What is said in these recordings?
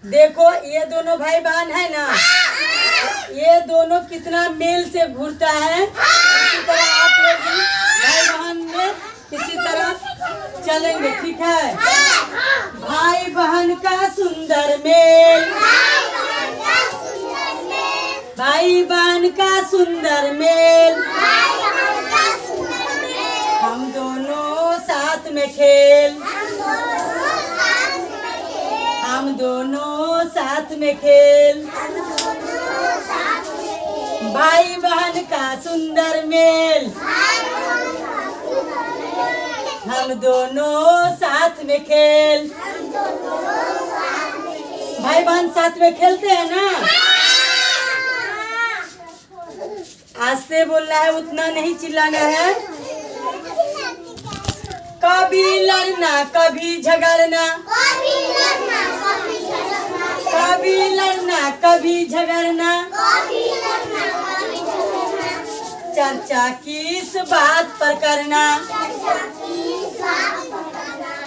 देखो ये दोनों भाई बहन है ना, ये दोनों कितना मेल से घूरता है। इसी तरह आप लोग भी भाई बहन में इसी तरह चलेंगे, ठीक है। भाई बहन का सुंदर मेल, भाई बहन का सुंदर मेल, हम दोनों साथ में खेल, हम दोनों साथ में खेल। भाई बहन का सुंदर मेल, हम दोनों साथ में खेल। भाई बहन साथ में खेलते हैं ना। आस्ते बोलना है, उतना नहीं चिल्लाना है। कभी लड़ना कभी झगड़ना, कभी लड़ना कभी झगड़ना, चर्चा किस बात पर करना,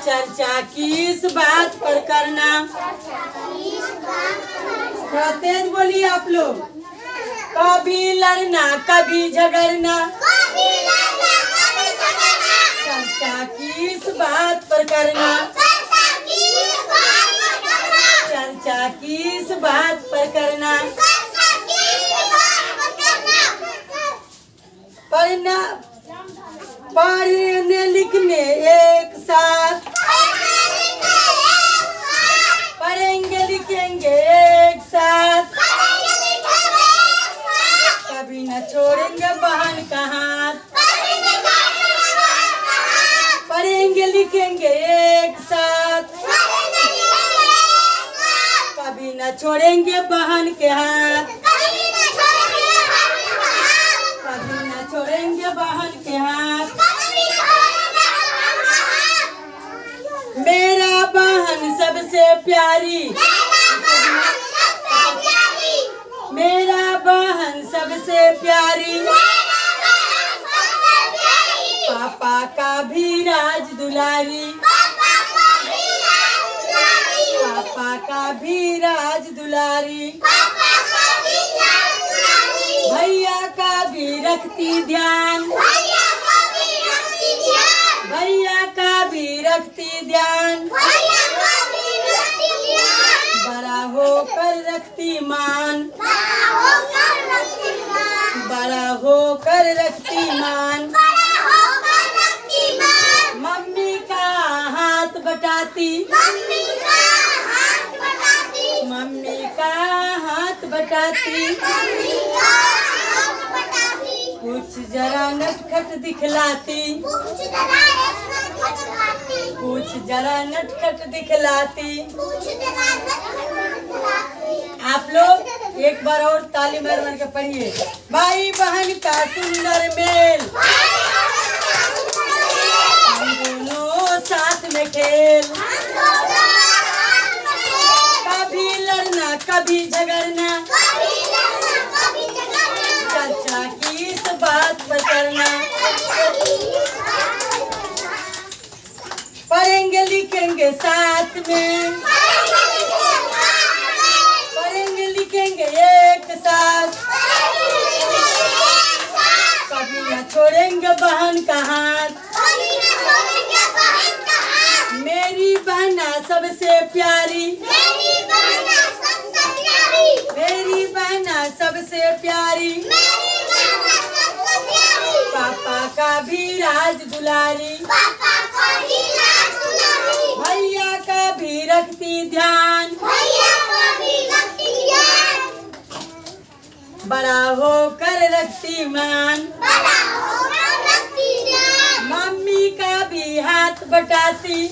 चर्चा किस बात पर करना। थोड़ा तेज बोलिए आप लोग। कभी लड़ना कभी झगड़ना, चर्चा किस बात पर करना, चर्चा किस बात पर करना। पढ़ना पढ़ने लिखने एक साथ, पढ़ेंगे लिखेंगे एक साथ, कभी न छोड़ेंगे बहन का हाथ, पढ़ेंगे लिखेंगे एक साथ, कभी न छोड़ेंगे बहन के हाथ, कभी न छोड़ेंगे बहन के हाथ। मेरा बहन सबसे प्यारी, मेरा बहन सबसे प्यारी, पापा का भी राज दुलारी, पापा का भी राज दुलारी, भैया का भी रखती ध्यान, भैया का भी रखती ध्यान, बड़ा होकर रखती मान, बड़ा होकर रखती मान। मम्मी का हाथ बटाती, मम्मी का हाथ बटाती, कुछ जरा नटखट दिखलाती, कुछ जरा नटखट दिखलाती। आप लोग एक बार और ताली मार मार के पढ़िए। भाई बहन का सुंदर मेल, हम दोनों साथ में खेल, कभी लड़ना कभी झगड़ना, चर्चा किस बात पर करना, पढ़ेंगे लिखेंगे साथ में, पढ़ेंगे लिखेंगे एक साथ, कभी न छोड़ेंगे बहन का हाथ। मेरी बहना सबसे प्यारी, मेरी बहना सबसे प्यारी, पापा का भी राज दुलारी, भैया का भी रखती ध्यान, बड़ा होकर रखती मान। मम्मी का भी हाथ बटाती,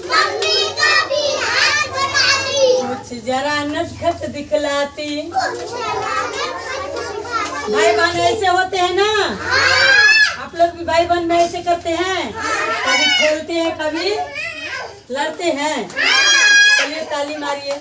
कुछ जरा नटखट दिखलाती। भाई बहन ऐसे होते हैं ना। आप लोग भी भाई बहन में ऐसे करते हैं, कभी खेलते हैं कभी लड़ते हैं। चलिए ताली मारिए।